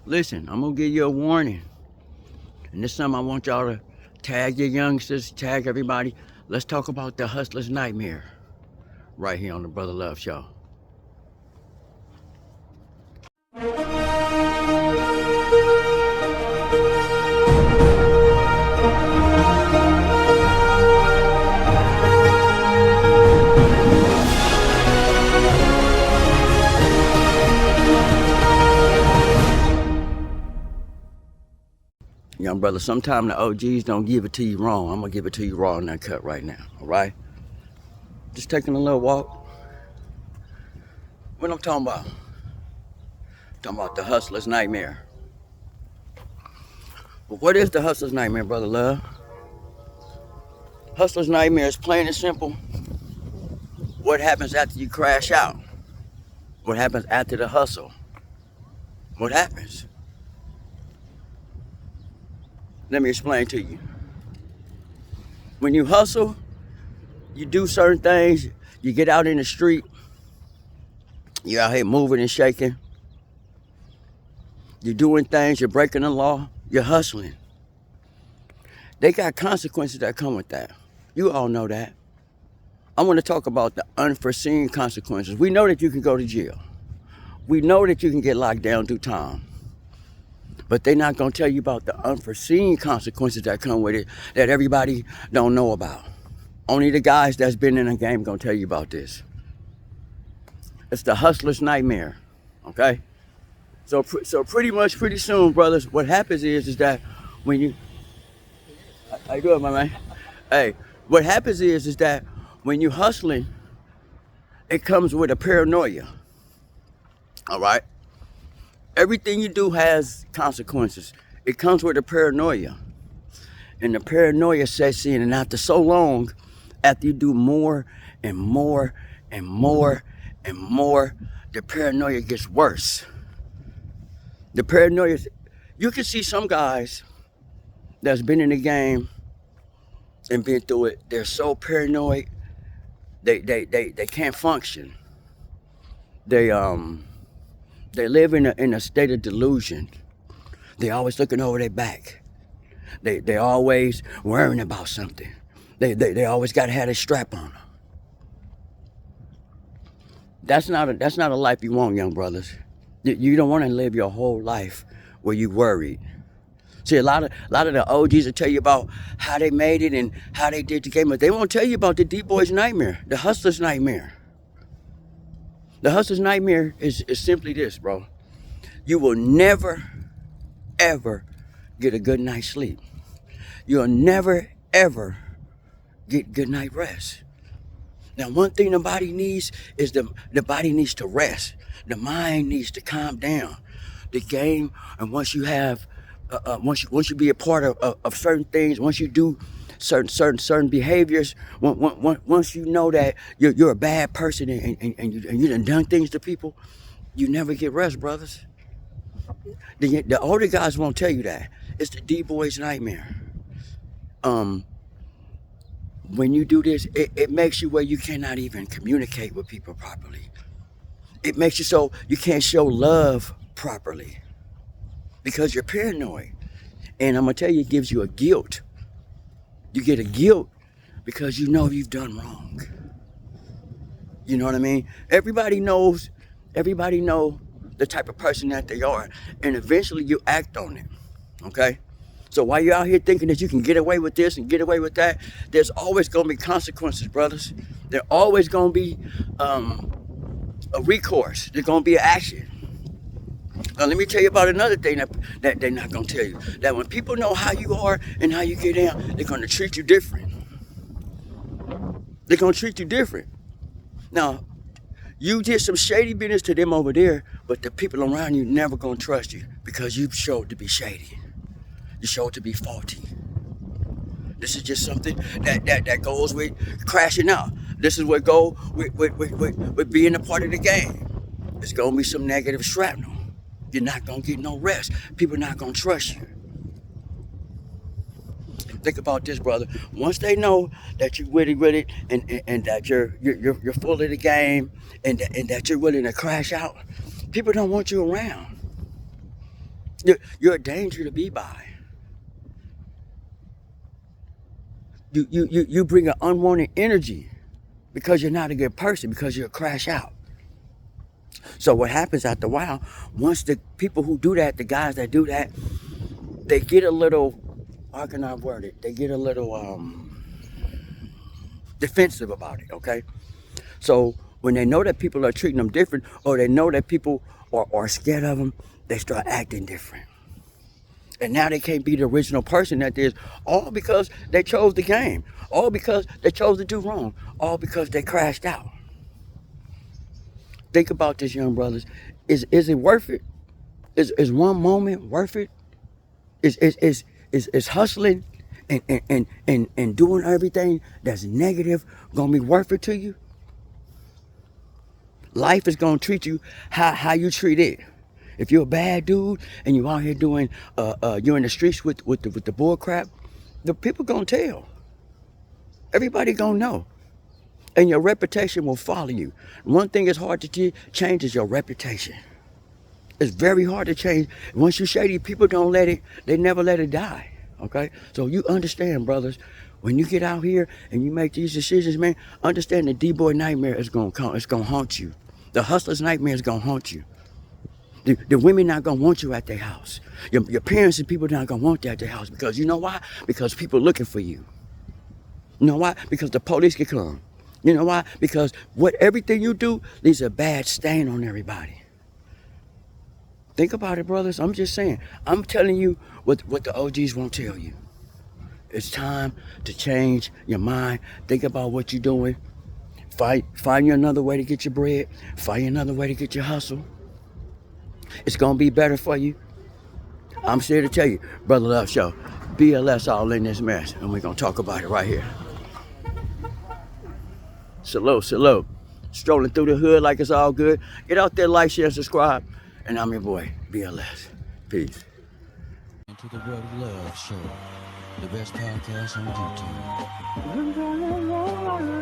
Listen, I'm gonna give you a warning. And this time I want y'all to tag your youngsters, tag everybody. Let's talk about the hustler's nightmare right here on the Brother Love Show. Young brother, sometimes the OGs don't give it to you wrong. I'm gonna give it to you raw in that cut right now, all right? Just taking a little walk. What I'm talking about? I'm talking about the hustler's nightmare. But what is the hustler's nightmare, Brother Love? Hustler's nightmare is plain and simple. What happens after you crash out? What happens after the hustle? What happens? Let me explain to you. When you hustle, you do certain things, you get out in the street, you out here moving and shaking, you're doing things, you're breaking the law, you're hustling. They got consequences that come with that. You all know that. I want to talk about the unforeseen consequences. We know that you can go to jail. We know that you can get locked down through time. But they're not going to tell you about the unforeseen consequences that come with it that everybody don't know about. Only the guys that's been in the game going to tell you about this. It's the hustler's nightmare, okay? So pretty soon, brothers, what happens is that when you... How you doing, my man? Hey, what happens is that when you hustling, it comes with a paranoia, all right? Everything you do has consequences. It comes with a paranoia. And the paranoia sets in, and after so long, after you do more and more and more and more, the paranoia gets worse. The paranoia, you can see some guys that's been in the game and been through it, they're so paranoid, they can't function. They live in a state of delusion. They always looking over their back. They always worrying about something. They always got to have a strap on them. That's not a life you want, young brothers. You don't want to live your whole life where you worried. See, a lot of the OGs will tell you about how they made it and how they did the game, but they won't tell you about the D-boy's nightmare, the hustler's nightmare. The hustler's nightmare is simply this, bro. You will never, ever get a good night's sleep. You'll never, ever get good night rest. Now, one thing the body needs is the body needs to rest. The mind needs to calm down. The game, and once you have, once you be a part of certain things, once you do certain behaviors, once you know that you're a bad person and you done things to people, you never get rest, brothers. The older guys won't tell you that. It's the D-boy's nightmare. When you do this, it makes you where you cannot even communicate with people properly. It makes you so you can't show love properly because you're paranoid. And I'm gonna tell you, it gives you a guilt. You get a guilt because you know you've done wrong. You know what I mean? Everybody knows the type of person that they are, and eventually you act on it, okay? So while you're out here thinking that you can get away with this and get away with that, there's always gonna be consequences, brothers. There's always gonna be a recourse. There's gonna be an action. Now let me tell you about another thing that they're not gonna tell you. That when people know how you are and how you get down, they're gonna treat you different. They're gonna treat you different. Now, you did some shady business to them over there, but the people around you never gonna trust you because you showed to be shady. You showed to be faulty. This is just something that goes with crashing out. This is what goes with being a part of the game. It's gonna be some negative shrapnel. You're not gonna get no rest. People are not gonna trust you. Think about this, brother. Once they know that you're with it and that you're full of the game and that you're willing to crash out, people don't want you around. You're a danger to be by. You bring an unwanted energy because you're not a good person, because you'll crash out. So what happens after a while, once the people who do that, the guys that do that, they get a little, how can I word it? They get a little defensive about it, okay? So when they know that people are treating them different, or they know that people are scared of them, they start acting different. And now they can't be the original person that is, all because they chose the game, all because they chose to do wrong, all because they crashed out. Think about this, young brothers. Is it worth it? Is one moment worth it? Is hustling and doing everything that's negative gonna be worth it to you? Life is gonna treat you how you treat it. If you're a bad dude and you're out here doing, you're in the streets with the bull crap, the people gonna tell. Everybody gonna know. And your reputation will follow you. One thing is hard to change is your reputation. It's very hard to change. Once you shady, people they never let it die. Okay? So you understand, brothers, when you get out here and you make these decisions, man, understand the D-boy nightmare is gonna come. It's gonna haunt you. The hustler's nightmare is gonna haunt you. The women not gonna want you at their house. Your parents and people not gonna want you at their house, because you know why? Because people looking for you. You know why? Because the police can come. You know why? Because everything you do leaves a bad stain on everybody. Think about it, brothers. I'm just saying. I'm telling you what the OGs won't tell you. It's time to change your mind. Think about what you're doing. Find you another way to get your bread. Find you another way to get your hustle. It's gonna be better for you. I'm here to tell you, Brotherluvshow, BLS all in this mess, and we're gonna talk about it right here. Salute. Strolling through the hood like it's all good. Get out there, like, share, subscribe. And I'm your boy, BLS. Peace. To the Brotherluvshow, the best podcast on YouTube.